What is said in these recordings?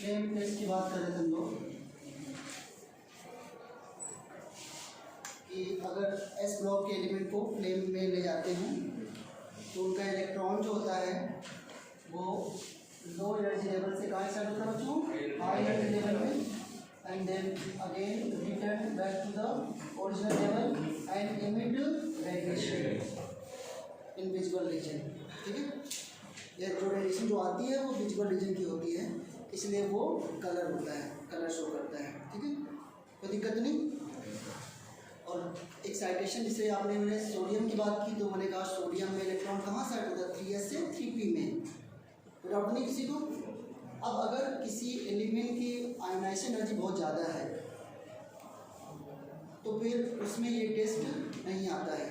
Flame test की बात कर रहे थे हम लोग कि अगर एस ब्लॉक के एलिमेंट को फ्लेम में ले जाते हैं तो उनका इलेक्ट्रॉन जो होता है वो लो एनर्जी लेवल से कहाँ स्टार्ट होता है बच्चों, हाई एनर्जी लेवल में, and then again return back to the original level and emit radiation in visual region. ठीक है, ये जो रेडिएशन जो आती है वो विजुअल रीजन की होती है, इसलिए वो कलर होता है, कलर शो करता है। ठीक है, कोई दिक्कत नहीं। और एक्साइटेशन, जिसे आपने मैंने सोडियम की बात की तो मैंने कहा सोडियम में इलेक्ट्रॉन कहाँ से होता है, 3s से 3p में, कोई डाउट नहीं किसी को। अब अगर किसी एलिमेंट की आयोनाइजेशन एनर्जी बहुत ज़्यादा है तो फिर उसमें ये टेस्ट नहीं आता है।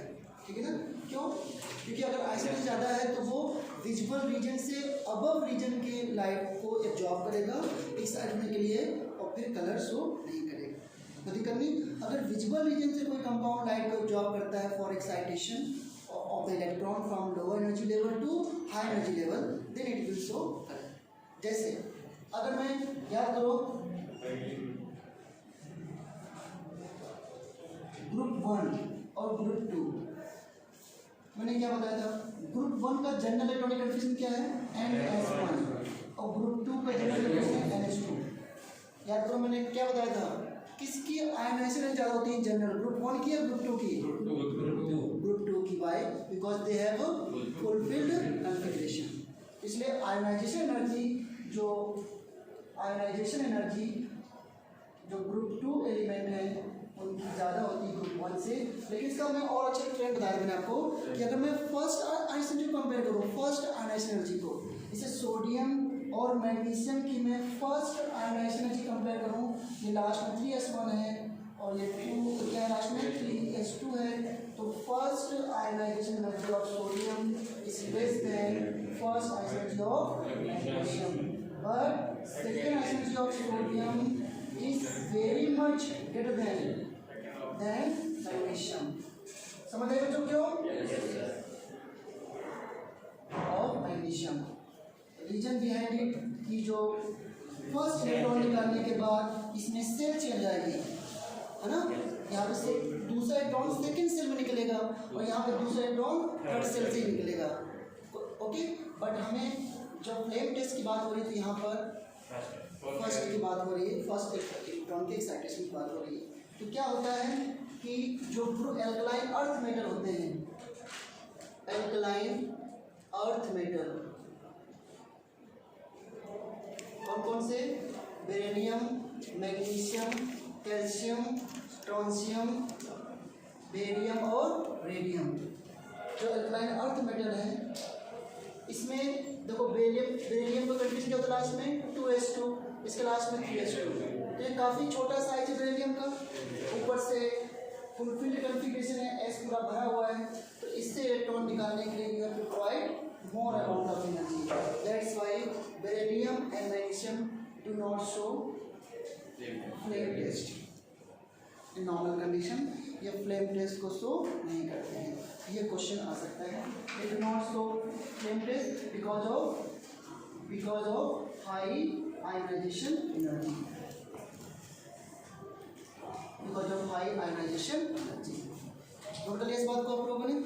ठीक है ना, क्यों? क्योंकि अगर आयोनाइजेशन ज़्यादा है तो वो विजुअल रीजन से अबव रीजन के लाइट को एब्जॉर्ब करेगा एक्साइटमेंट के लिए और फिर कलर शो नहीं करेगा। तो दिक्कत नहीं। अगर विजुअल रीजन से कोई कंपाउंड लाइट को एब्जॉर्ब करता है for excitation of the electron from lower energy level to high energy level, then it will show colour. जैसे अगर मैं याद करो ग्रुप 1 और ग्रुप 2, मैंने क्या बताया था, ग्रुप 1 का जनरल इलेक्ट्रॉनिक कन्फिग्रेशन क्या है, NS1, और ग्रुप 2 का जनरल कन्फिग्रेशन NH2। याद करो मैंने क्या बताया था, किसकी आयोनाइजेशन ज़्यादा होती है जनरल, ग्रुप 1 की या ग्रुप 2 की? ग्रुप 2 की। Why? Because they have fulfilled configuration. इसलिए आयोनाइजेशन एनर्जी जो ग्रुप 2 एलिमेंट है उनकी ज़्यादा होती है ग्रुप 1 से। लेकिन इसका मैं और अच्छा ट्रेंड बताया मैंने आपको कि अगर मैं फर्स्ट आयोनाइजेशन को कंपेयर करूँ, फर्स्ट आयोनाइजेशन एनर्जी को, इसे सोडियम और मैग्नीशियम की मैं फर्स्ट आयोनाइजेशन एनर्जी कंपेयर करूँ, ये लास्ट में 3s1 है और ये 2 क्या है लास्ट में 3s2 है, तो first ionisation energy of sodium is less than first ionisation energy of magnesium, but second ionisation energy of sodium is very much greater than magnesium। समझ रहे बच्चों क्यों? Of magnesium. Reason behind it कि जो first electron निकालने के बाद इसमें सेल चल जाएगी, है ना, यहाँ पे से दूसरा इलेक्ट्रॉन सेकेंड सेल में निकलेगा और यहाँ पे दूसरा इलेक्ट्रॉन थर्ड सेल से ही निकलेगा। ओके, बट हमें जब फ्लेम टेस्ट की बात हो रही है तो यहाँ पर फर्स्ट की बात हो रही है, फर्स्ट इलेक्ट्रॉन के एक्साइटेशन की बात हो रही है। तो क्या होता है कि जो एल्कलाइन अर्थ मेटल होते हैं, एल्कलाइन अर्थ मेटल कौन कौन से, beryllium, magnesium, calcium, strontium, barium और रेडियम, जो एल्कलाइन अर्थ मेटल है, इसमें देखो बेरिलियम का कंडीशन क्या होता है लास्ट में 2s2, इसके लास्ट में 3s2, तो ये काफ़ी छोटा साइज है बेरिलियम का, ऊपर से फुलफिल्ड कन्फिग्रेशन है, s पूरा भरा हुआ है, तो इससे इलेक्ट्रॉन निकालने के लिए you have to provide more amount of energy. That's why beryllium and magnesium do not show flame test in normal condition, ये फ्लेम टेस्ट को शो नहीं करते हैं। ये क्वेश्चन आ सकता है, they do not show flame test because of high ionisation energy, because of high ionisation energy. Note कर लिया इस बात को आप लोगों ने?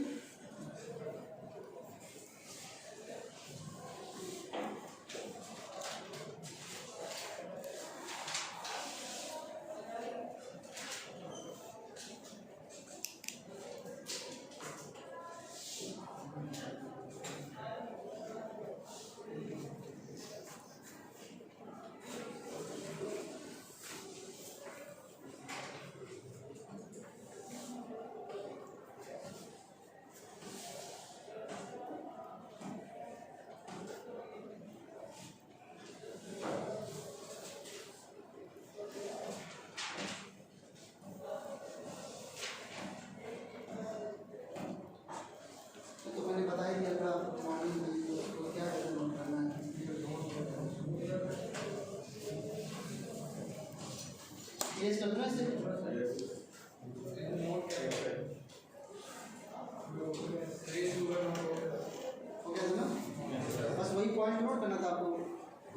केस कर दो ना इसे, हो गया ना? बस वही पॉइंट नोट करना था आपको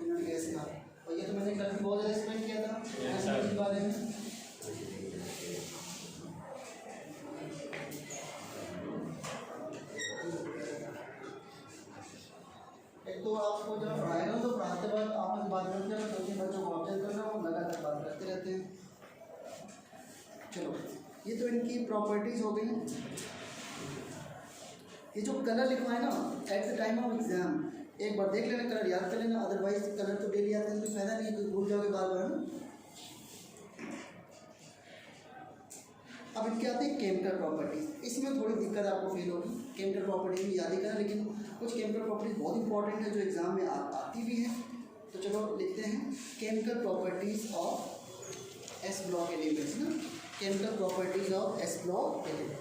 यूनिट गैस का, और ये तो मैंने कर एक तो आपको जब पढ़ाएगा तो पढ़ाते वक्त आपस में बात करते हैं, 2-3 बच्चों को ऑब्जर्व करना, वो लगातार बात करते रहते हैं। चलो ये तो इनकी प्रॉपर्टीज हो गई। ये जो कलर लिखवा है ना at the time of exam, एक बार देख लेना, कलर याद कर लेना, अदरवाइज कलर तो डेली याद करने का फायदा नहीं है, कोई भूल जाओगे बार बार ना। अब इनके आते हैं केमिकल प्रॉपर्टीज, इसमें थोड़ी दिक्कत आपको फील होगी, केमिकल प्रॉपर्टीज भी याद ही करना, लेकिन कुछ केमिकल प्रॉपर्टीज बहुत इंपॉर्टेंट है जो एग्जाम में आती भी है। तो चलो लिखते हैं chemical properties of S block elements ना, chemical properties of S block element.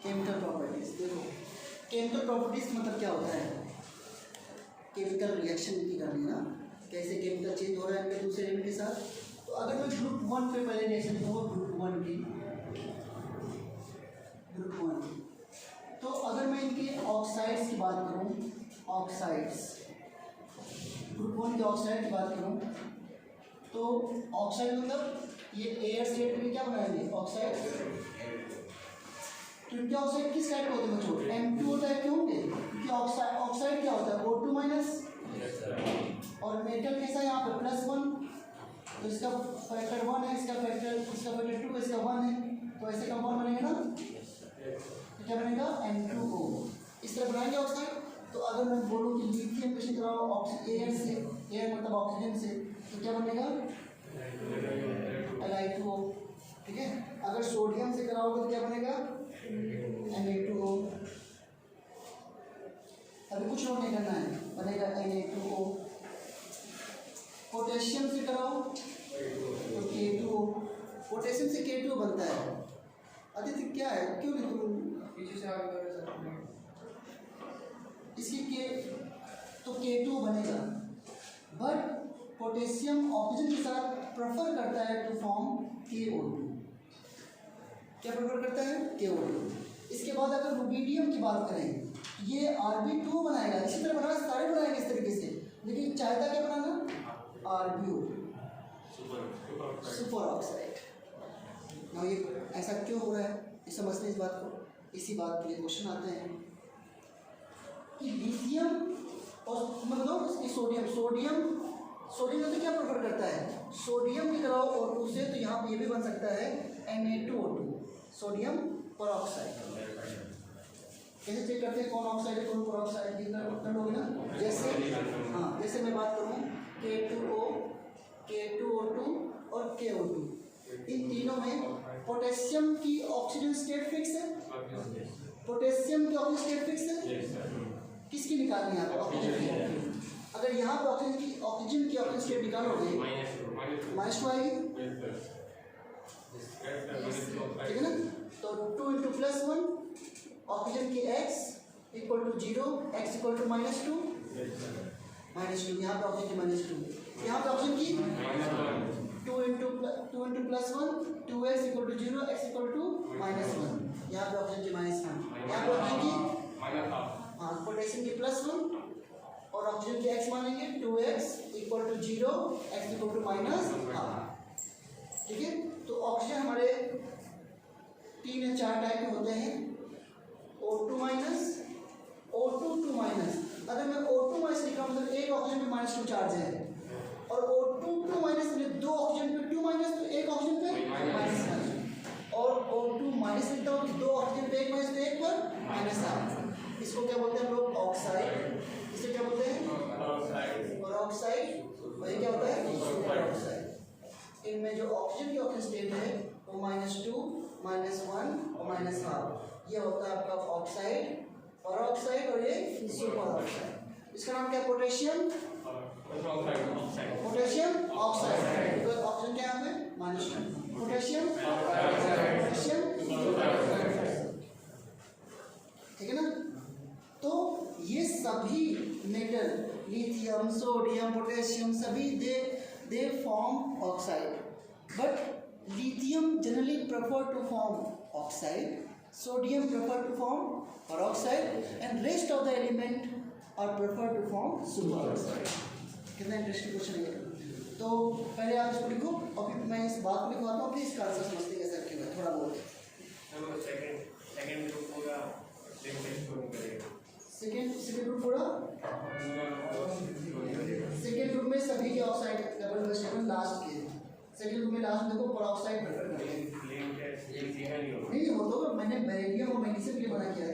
Chemical properties देखो, केमिकल प्रॉपर्टीज मतलब क्या होता है, केमिकल रिएक्शन की करनी ना, कैसे केमिकल चेंज हो रहा है इनके दूसरे एलिमेंट के साथ। तो अगर मैं ग्रुप 1 पे पहले रिएक्शन कहूँ, ग्रुप 1 की, तो अगर मैं इनके ऑक्साइड्स की बात करूँ, ऑक्साइड्स, ग्रुप 1 के ऑक्साइड की बात करूँ, तो ऑक्साइड मतलब ये एयर स्टेट में क्या बनाएंगे ऑक्साइड। तो इनके ऑक्साइड किस टाइप के होते हैं बच्चों, M2O टाइप के होंगे, क्योंकि ऑक्साइड क्या होता है O2 माइनस, और मेटल कैसा है यहाँ पे +1, तो इसका फैक्टर 1 है, इसका फैक्टर 2, इसका 1 है, तो ऐसे कंपाउंड बनेंगे ना, तो क्या बनेगा M2O, इस तरह बनाएंगे ऑक्साइड। तो अगर मैं बोलूँ कि लिथियम किसी तरह एयर से, एयर मतलब ऑक्सीजन से, तो क्या बनेगा Li2O, ठीक है। अगर सोडियम से कराओगे तो क्या बनेगा Na2O, अभी कुछ और नहीं करना है, बनेगा Na2O। पोटेशियम से कराओ तो K2O, पोटेशियम से K2O बनता है। आदित्य क्या है, क्यों नहीं तुम पीछे से आगे इसकी के, तो K2O बनेगा, बट पोटेशियम ऑक्सीजन के साथ प्रेफर करता है टू फॉर्म KO2, क्या प्रेफर करता है KO2। इसके बाद अगर रुबीडियम की बात करें, ये Rb2 बनाएगा, इसी तरह बनाना, सारे बनाएंगे इस तरीके से, लेकिन चाहता क्या बनाना RbO, सुपर ऑक्साइड। ना ये ऐसा क्यों हो रहा है, ये समझते हैं इस बात को। इसी बात के लिए क्वेश्चन आते हैं कि लिथियम और मतलब सोडियम तो क्या प्रेफर करता है, सोडियम की कराओ और उसे, तो यहाँ पे ये भी बन सकता है Na2O2, सोडियम परऑक्साइड। कैसे चेक करते हैं कौन ऑक्साइड है कौन परऑक्साइड, कर लोगे ना, जैसे हाँ, जैसे मैं बात करूँ K2O, K2O2 और KO2, इन तीनों में पोटेशियम की ऑक्सीजन स्टेट फिक्स है, पोटेशियम की ऑक्सीजन स्टेट फिक्स है, किसकी निकालनी है ऑक्सीजन। अगर यहाँ पर ऑक्सीजन की ऑक्सीजन स्टेट निकालोगे -2 आएगी, ठीक है ना। तो 2 × +1 ऑक्सीजन की x = 0, x = -2, यहाँ पे ऑक्सीजन की -2, यहाँ पे ऑक्सीजन की 2 × +1 2x = 0, x = -1, यहाँ पे ऑक्सीजन की -1, यहाँ पे ऑक्सीजन की हाँ पोटेशियम की +1 और ऑक्सीजन की x मानेंगे 2x = 0, x = -1, ठीक है। तो ऑक्सीजन हमारे 3 या 4 टाइप के होते हैं, O2 माइनस, O2 2 माइनस। अगर मैं O2 माइनस लिखा मतलब एक ऑक्सीजन पे -2 चार्ज है, और O2 2 माइनस में 2 ऑक्सीजन पे 2 माइनस, तो एक ऑक्सीजन पे -1, और O2 माइनस लिखता हूँ कि 2 ऑक्सीजन पे 1 माइनस, तो एक पर -1। इसको क्या बोलते हैं हम लोग ऑक्साइड, इसे क्या बोलते हैं परऑक्साइड, वही क्या होता है सुपर ऑक्साइड। इनमें जो ऑक्सीजन की ऑक्सीजन स्टेट है वो -2, -1 और -1/2, ये होता है आपका ऑक्साइड, परऑक्साइड और ये सुपर ऑक्साइड। इसका नाम क्या है potassium, potassium oxide, because oxygen क्या है -2, पोटेशियम, ठीक है ना। तो ये सभी मेटल लिथियम, सोडियम, पोटेशियम सभी they form oxide, but lithium lithium generally prefer to form oxide, sodium prefer to form peroxide, and rest of the element are prefer to form superoxide. कितना interesting question है ये। तो पहले आप इसको लिखो और फिर मैं इस बात को लिखवाता हूँ, फिर इसका आंसर समझते कैसे रखेगा थोड़ा बहुत। सेकंड ग्रुप पूरा सेकंड ग्रुप पूरा सेकंड ग्रुप में सभी के ऑक्साइड डबल वेस्टेबल लास्ट के। सेकंड ग्रुप में लास्ट में देखो पेरोक्साइड प्रेफर करेंगे। नहीं हो तो मैंने बेरिलियम और मैग्नीशियम के लिए मना किया है।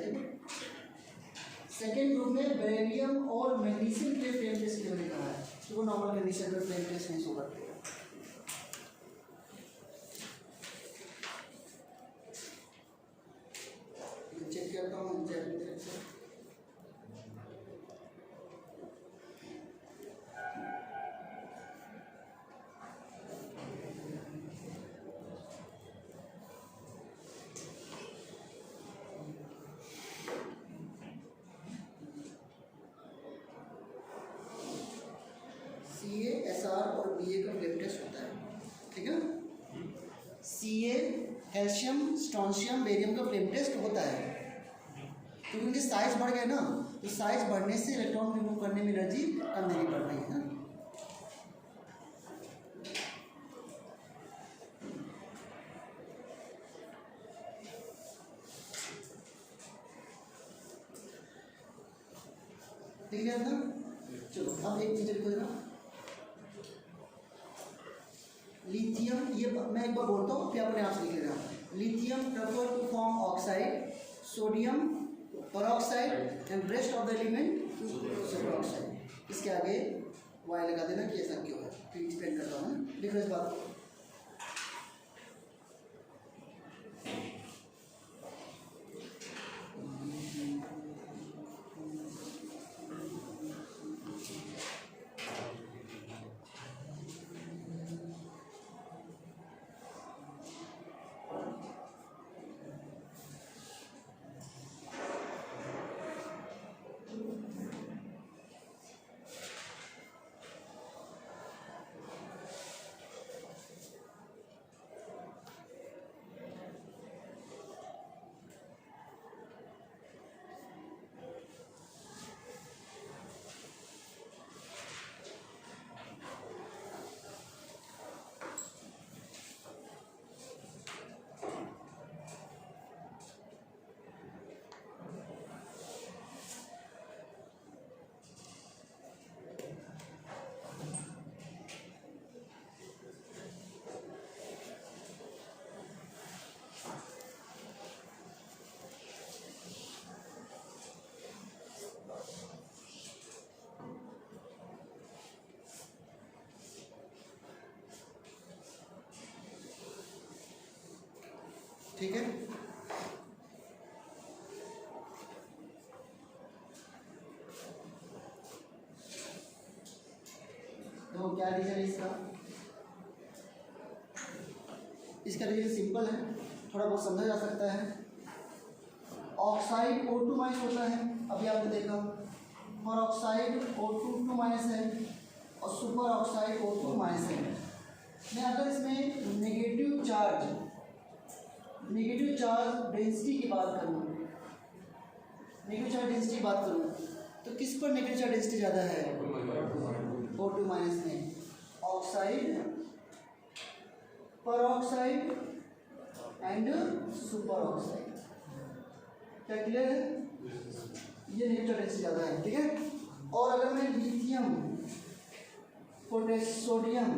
सेकंड ग्रुप में बेरिलियम और मैग्नीशियम के लिए फ्लेम टेस्ट के लिए कहा है, तो वो नॉर्मल कंडीशन में फ्लेम टेस्ट नहीं शो करते हैं। चेक करता हूँ CaSr और Ba का फ्लेम टेस्ट होता है, ठीक है। Ca कैल्शियम स्ट्रोंशियम बेरियम का फ्लेम टेस्ट होता है, क्योंकि उनके साइज बढ़ गए ना, तो साइज बढ़ने से इलेक्ट्रॉन रिमूव करने में एनर्जी कम देनी पड़ रही है। ठीक है ना। चलो अब एक चीज लिखो जरा, लिथियम, ये मैं एक बार बोलता हूँ फिर अपने आप से लिख लेना। Lithium prefer to form oxide, sodium peroxide and rest of the element superoxide. इसके आगे वाई लगा देना कि ऐसा क्यों है, फिर एक्सप्लेन करता हूँ। लिखो इस बात को। ठीक है। तो क्या रीजन है इसका? इसका रीजन सिंपल है, थोड़ा बहुत समझा जा सकता है। ऑक्साइड O2 माइनस होता है, अभी आपने देखा। पेरोक्साइड O2 माइनस है और सुपर ऑक्साइड O2 माइनस है। मैं अगर इसमें नेगेटिव चार्ज डेंसिटी की बात करूँ, नेगेटिव चार्ज डेंसिटी की बात करूँ, तो किस पर नेगेटिव चार्ज डेंसिटी ज़्यादा है? O2 माइनस में। Oxide, peroxide and super oxide. क्या क्लियर है? ये नेगेटिव चार्ज डेंसिटी ज़्यादा है, ठीक है। और अगर मैं लिथियम, सोडियम,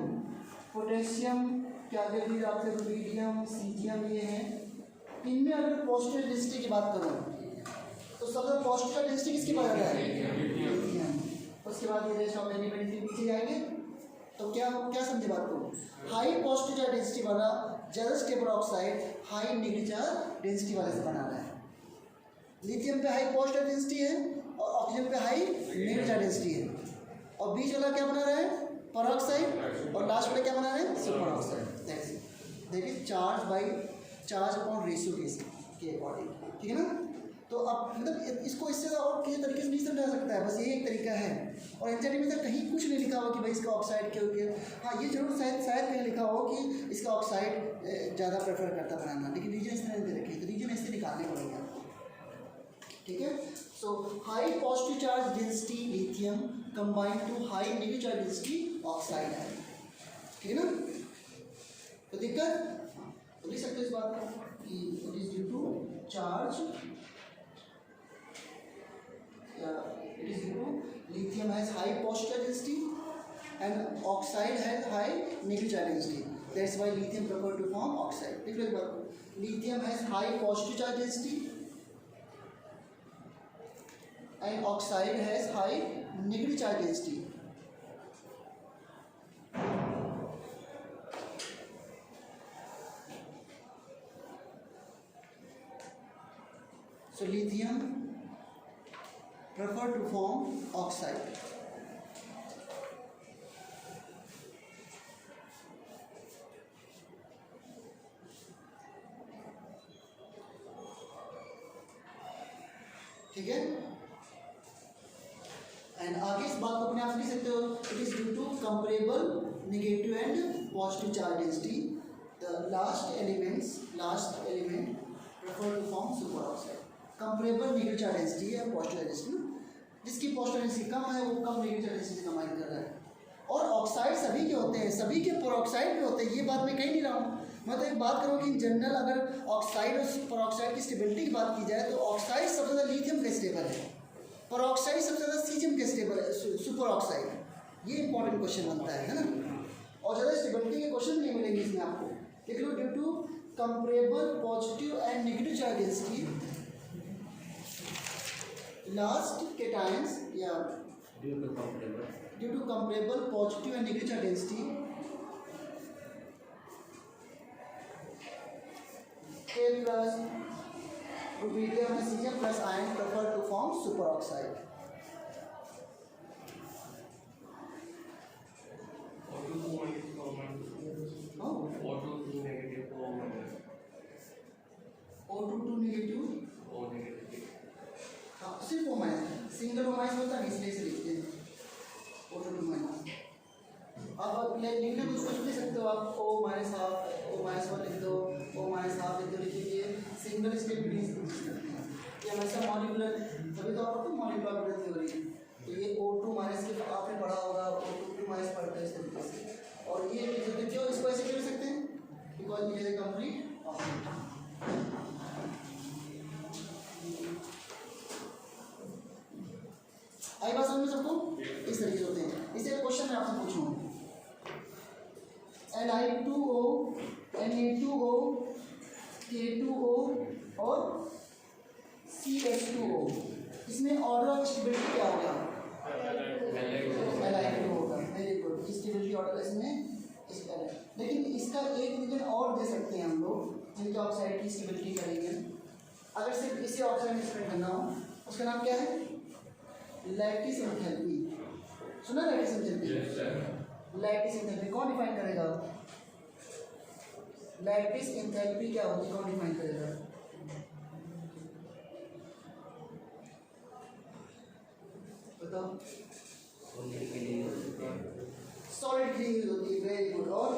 पोटेशियम क्या आगे फिर आपसे रुबिडियम, सीजियम ये हैं, इनमें अगर पॉजिटिव डेंसिटी की बात करूँ तो सबसे पॉजिटिव डेंसिटी किसकी बात आता है? लिथियम। उसके बाद ये रेस्ट ऑफ एलिमेंट पीछे जाएंगे, तो क्या समझे बात को? हाई पॉजिटिव चार्ज डेंसिटी वाला ज़्यादा stable oxide high negative charge density वाले से बना रहा है। लिथियम पे हाई पॉजिटिव डेंसिटी है और ऑक्सीजन पे हाई नेगेटिव चार्ज डेंसिटी है, और बीच वाला क्या बना रहा है? पेरोक्साइड, और लास्ट में क्या बना रहे हैं? Super oxide. देखिए चार्ज अपॉन रेशियो के अकॉर्डिंग, ठीक है ना। तो अब मतलब इसको इससे और किसी तरीके से नहीं समझा सकता है, बस ये एक तरीका है। और एनसीईआरटी में तो कहीं कुछ नहीं लिखा हो कि भाई इसका ऑक्साइड क्यों। हाँ ये जरूर शायद कहीं लिखा हो कि इसका ऑक्साइड ज़्यादा प्रेफर करता है बनाना, लेकिन रीजन इस तरह दे रखे हैं तो रीजन इससे निकालने पड़ेंगे आपको, ठीक है। So high positive charge density lithium combine to high negative charge density oxide है, ठीक है ना। तो दिक्कत तो लिख सकते हो इस बात को कि it is due to charge, it is due to lithium has high positive density and oxide has high negative charge density. That's why lithium prefer to form oxide. देख लो एक बार, lithium has high positive charge density and oxide has high negative charge density. So lithium prefer to form oxide. ठीक है, and आगे इस बात को अपने आप लिख सकते हो, it is due to comparable negative and positive charge density, the last element prefer to form super oxide. Comparable negative charge density है पॉजिटिव डेंसिटी, जिसकी पॉजिटिव डेंसिटी कम है वो कम नेगेटिव चार्ज डेंसिटी कंबाइन कर रहा है। और ऑक्साइड सभी के होते हैं, सभी के पेरोक्साइड भी होते हैं, ये बात मैं कह नहीं रहा हूँ। मैं तो एक बात करूँ कि इन जनरल अगर ऑक्साइड और पेरोक्साइड की स्टेबिलिटी की बात की जाए तो ऑक्साइड सबसे ज़्यादा लिथियम का स्टेबल है, पेरोक्साइड सबसे ज़्यादा सीजियम का स्टेबल है, सुपर ऑक्साइड। ये इंपॉर्टेंट क्वेश्चन बनता है ना, और ज़्यादा स्टेबिलिटी के क्वेश्चन नहीं मिलेंगे इसमें आपको। देख लो, due to comparable positive and negative charge density last cations या due to comparable positive and negative charge density K plus rubidium and cesium plus iron prefer to form superoxide. O2 negative सिर्फ O minus, single O minus होता है इसलिए से लिखते हैं O2 minus. अब लिखने को कुछ लिख सकते हो आप, O minus half, O minus 1 लिख दो, O माइनस हाफ लिख दो, लिखिए सिंगल स्टेबिलिटी ये हमेशा मॉलिक्यूलर, तभी तो आपको मॉलिक्यूलर थ्योरी, तो ये O2 माइनस के आपने पढ़ा होगा, O2 माइनस पढ़ते हैं इस तरीके से। और ये क्यों इसको ऐसे क्यों लिख सकते हैं, because it is a complete oxide. आई बात समझ में सबको, इस तरीके से होते हैं। इसे क्वेश्चन मैं आपसे पूछूं, Li2O, Na2O, K2O और CH2O, इसमें ऑर्डर ऑफ स्टेबिलिटी क्या होगा? Li2 होगा। वेरी गुड, स्टेबिलिटी ऑर्डर इसमें इसका है। लेकिन इसका एक रीजन और दे सकते हैं हम लोग जिनके ऑक्साइड की स्टेबिलिटी करेंगे। अगर सिर्फ इसे ऑक्साइड एक्सपेक्ट करना हो, उसका नाम क्या है? Lattice enthalpy. सुना लैटिस एंथैल्पी? लैटिस एंथैल्पी कौन डिफाइन करेगा? लैटिस एंथैल्पी क्या होती है, कौन डिफाइन करेगा? बताओ। सॉलिड के लिए होती है। Very good. और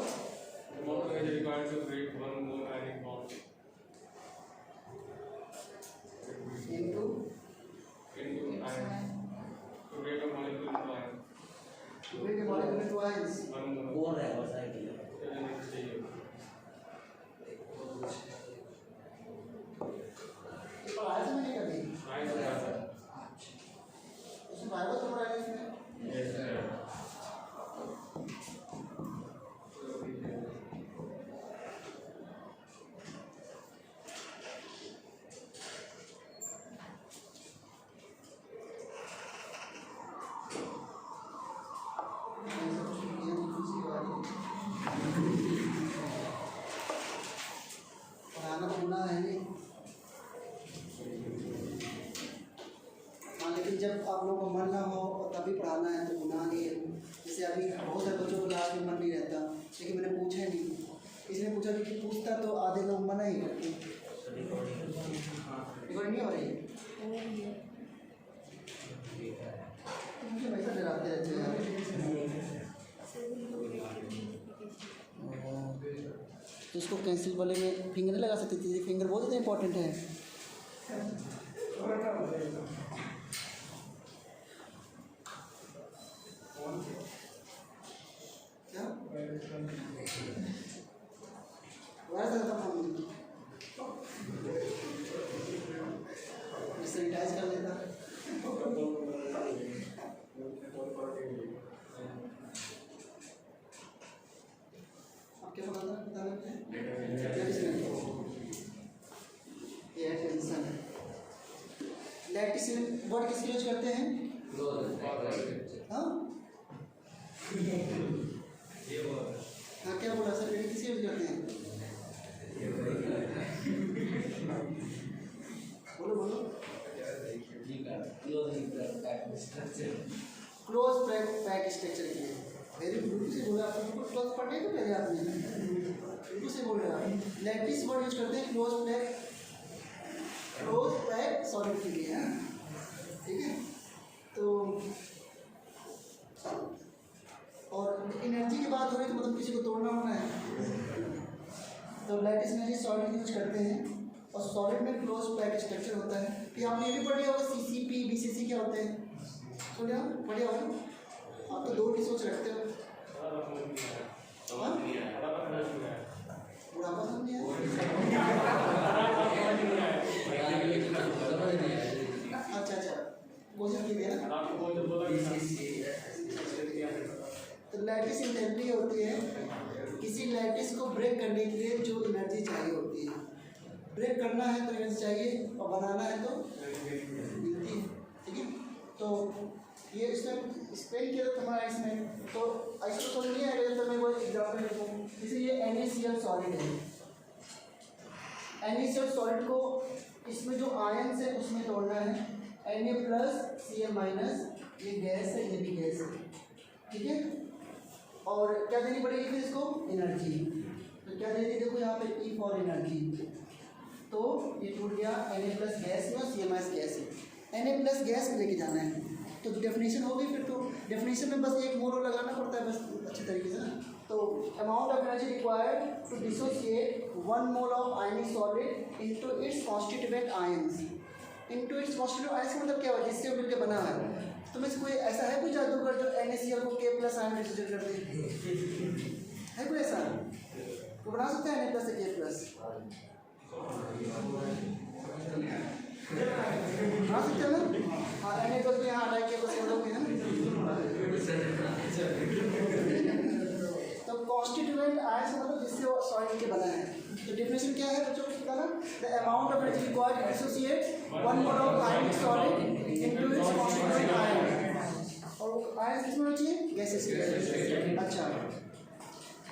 जब आप लोगों को मन ना हो और तभी पढ़ाना है तो गुनाह नहीं है। जैसे अभी बहुत सारे बच्चों को क्लास में मन नहीं रहता, लेकिन मैंने पूछा नहीं, किसी ने पूछा कि पूछता तो आधे लोग मना ही करते। रिकॉर्डिंग नहीं हो रही है, मुझे वैसा डराते रहते हैं। तो इसको कैंसिल वाले में फिंगर नहीं लगा सकते थे, फिंगर बहुत ज़्यादा इंपॉर्टेंट है। क्या सैनिटाइज कर लेता। आप क्या बताना है? लैटिस वर्ड किसके यूज करते हैं? हाँ हाँ, क्या बोला सर? किसके यूज करते हैं? बोलो बोलो। क्लोज पैक स्ट्रक्चर के लिए वेरी बिल्कुल से बोला आपको। क्लोज पढ़ने को पहले आपने बिल्कुल से बोल रहे हैं। लैटिस वर्ड यूज करते हैं क्लोज पैक सॉलिड के लिए, है ठीक है। तो और एनर्जी की बात हो रही तो मतलब किसी को तोड़ना होना है, तो लैटिस एनर्जी सॉलिड यूज करते हैं। और सॉलिड में क्लोज पैक स्ट्रक्चर होता है। फिर आपने ये भी पढ़ लिया होगा CCP BCC क्या होते हैं, सुनिए पढ़िया होगा। आप तो दो की सोच रखते हो। बुढ़ापा समझ नहीं अच्छा कोशिश कीजिए ना। तो लैटिस एनर्जी होती है किसी लैटिस को ब्रेक करने के लिए जो एनर्जी चाहिए होती है। ब्रेक करना है तो एनर्जी चाहिए और बनाना है तो मिलती है, ठीक है। तो ये इसमें एक्सप्लेन किया था हमारा इसमें, तो इसको समझ नहीं आएगा तो मैं वो एग्जाम्पल लिखूँ। जैसे ये NaCl सॉलिड है। NaCl सॉलिड को इसमें जो आयन्स है उसमें तोड़ना है। Na+Cl- ये गैस है, ये भी गैस है, ठीक है। और क्या देनी पड़ेगी फिर इसको? एनर्जी। तो क्या दे दी देखो यहाँ पे E फॉर एनर्जी। तो ये टूट गया Na+ गैस में, Cl- गैस है। Na+ गैस में लेके जाना है तो डेफिनेशन हो गई। फिर तो डेफिनेशन में बस एक मोल लगाना पड़ता है बस अच्छे तरीके से ना। तो amount of energy required to dissociate 1 mole of ionic solid into its constituent ions. Into its constituent ions का मतलब क्या हुआ? जिससे मिलकर बना है। तो में कोई ऐसा है कोई जादूगर जो NaCl को K+ आयन डिसोसिएट कर दे? है कोई ऐसा? तो बना सकते हैं Na+ से K+? बना सकते हैं ना। हाँ Na+ भी यहाँ हटा के बस बोलोगे है ना। तो कॉन्स्टिट्यूएंट आयंस मतलब जिससे वो सॉलिड के बना है। तो डेफिनेशन क्या है बच्चों को बताना? The amount of energy required to dissociate 1 mole of ionic solid into its constituent ion. और आयन किसमें होती है? गैसेस के। अच्छा,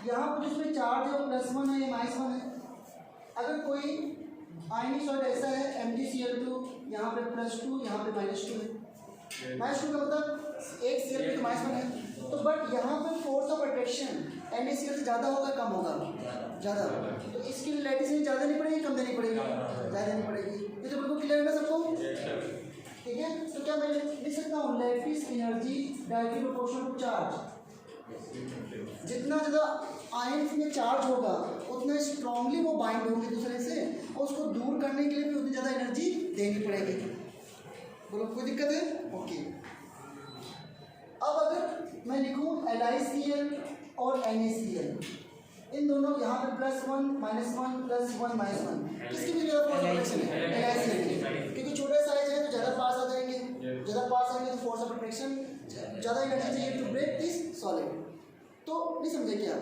यहाँ पर जिसमें चार्ज है +1 है या -1 है। अगर कोई आयनिक सॉलिड ऐसा है MgCl2, यहाँ पे +2 यहाँ पे -2 है। -2 का मतलब एक Cl पे तो -1 है। तो बट यहाँ पे फोर्स ऑफ अट्रैक्शन NaCl से ज़्यादा होगा कम होगा? ज़्यादा। तो इसकी लैटिस ज़्यादा नहीं पड़ेगी कम देनी पड़ेगी? ज़्यादा नहीं पड़ेगी। ये तो बिल्कुल क्लियर है ना सबको, ठीक है। तो क्या मैं लिख सकता हूँ lattice energy directly proportional to charge. जितना ज़्यादा आयन्स में चार्ज होगा उतना स्ट्रांगली वो बाइंड होंगे दूसरे से और उसको दूर करने के लिए भी उतनी ज़्यादा एनर्जी देनी पड़ेगी। बोलो कोई दिक्कत है? ओके। अब अगर मैं लिखूँ LiCl और NaCl, इन दोनों यहाँ पे +1 -1 +1 -1 किसकी भी ज़्यादा फोर्स ऑफ अट्रैक्शन है? LiCl की, क्योंकि छोटे साइज है तो ज़्यादा पास आ जाएंगे। ज़्यादा पास आएंगे तो फोर्स ऑफ अट्रैक्शन ज़्यादा एनर्जी चाहिए टू ब्रेक दिस सॉलिड। तो नहीं समझे क्या?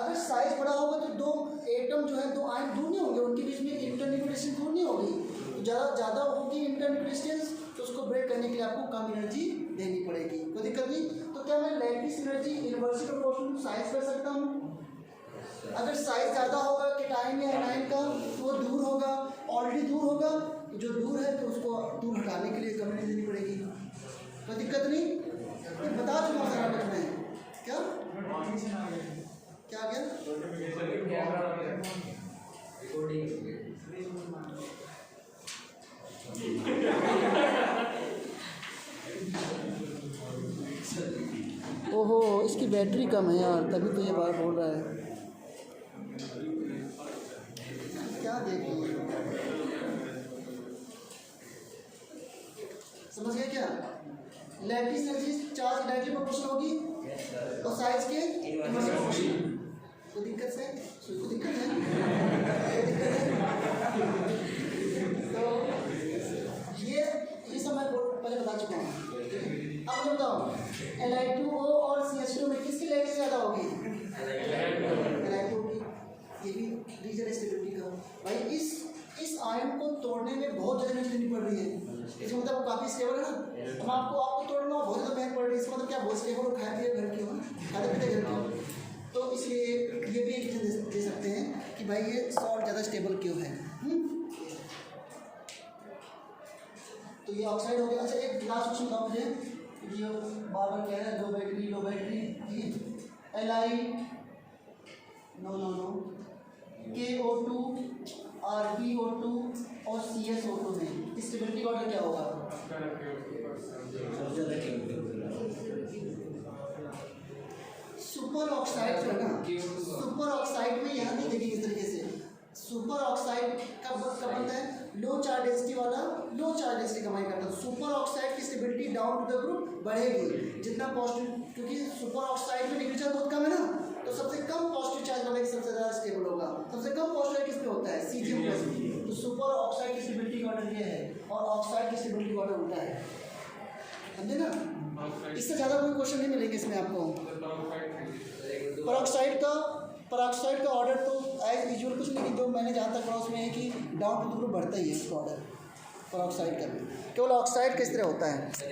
अगर साइज बड़ा होगा तो दो एटम जो है, दो आयन दूर नहीं होंगे, उनके बीच में इंटरन्यूक्लियर डिस्टेंस दूर नहीं होगी। तो ज़्यादा होगी इंटरन्यूक्लियर डिस्टेंस तो उसको ब्रेक करने के लिए आपको कम एनर्जी देनी पड़ेगी। कोई दिक्कत नहीं। तो क्या मैं lattice energy inversely proportional to size कर सकता हूँ? अगर साइज ज़्यादा होगा केटाइन या एनाइन का तो वो दूर होगा, ऑलरेडी दूर होगा। जो दूर है तो उसको दूर हटाने के लिए कम एनर्जी देनी पड़ेगी। कोई दिक्कत नहीं। बता चुका सारा कुछ मैं। क्या क्या आ गया? ओहो, इसकी बैटरी कम है यार, तभी तो ये बात बोल रहा है। यहाँ देखिए, समझ गए क्या? Lattice energy charge directly proportional होगी और साइज के इनवर्सली प्रोपोर्शनल। कोई दिक्कत से कोई दिक्कत है? तो ये सब मैं पहले बता चुका हूँ। अब मुझे बताओ Li2O और CH2 में किसकी लैटिस ज़्यादा होगी? Li2 की। ये भी रीजन स्टेबिलिटी का भाई, इस आयन को तोड़ने में बहुत ज़्यादा मेहनत करनी पड़ रही है। इसका मतलब काफ़ी स्टेबल है ना, तो आपको तोड़ना बहुत ज़्यादा मेहनत पड़ रही है। इसका मतलब क्या, बहुत स्टेबल और खाए पिए घर के हो, खाते पीते घर के हो। तो इसलिए ये भी एक रीजन दे सकते हैं कि भाई ये सॉल्ट ज़्यादा स्टेबल क्यों है। तो ये ऑक्साइड हो गया। अच्छा एक लास्ट क्वेश्चन बताओ मुझे, ये बार बार कह रहे हैं लो battery Li no KO2 RbO2 और CSO2 में स्टेबिलिटी ऑर्डर क्या होगा? सुपर ऑक्साइड जो है ना, सुपर ऑक्साइड में यहाँ नहीं देखिए किस तरीके से सुपर ऑक्साइड कब बनता है? लो चार्ज डेंसिटी वाला लो चार्ज डेंसिटी कंबाइन करता है। सुपर ऑक्साइड की stability down to the group बढ़ेगी जितना पॉजिटिव, क्योंकि सुपर ऑक्साइड में निगेटिव चार्ज बहुत कम है ना, तो सबसे कम पॉजिटिव चार्ज वाला सबसे ज़्यादा स्टेबल होगा। सबसे कम पॉजिटिव किस पे होता है? Cgm+। तो सुपर ऑक्साइड की स्टेबिलिटी का ऑर्डर ये है और ऑक्साइड की स्टेबिलिटी का ऑर्डर उल्टा है, समझे ना? इससे ज़्यादा कोई क्वेश्चन नहीं मिलेंगे इसमें आपको। परऑक्साइड का ऑर्डर तो एज यूजुअल कुछ नहीं, जो मैंने जहाँ तक पढ़ा उसमें है कि डाउन टू द ग्रुप बढ़ता ही है उसका ऑर्डर परऑक्साइड का भी, केवल ऑक्साइड किस तरह होता है।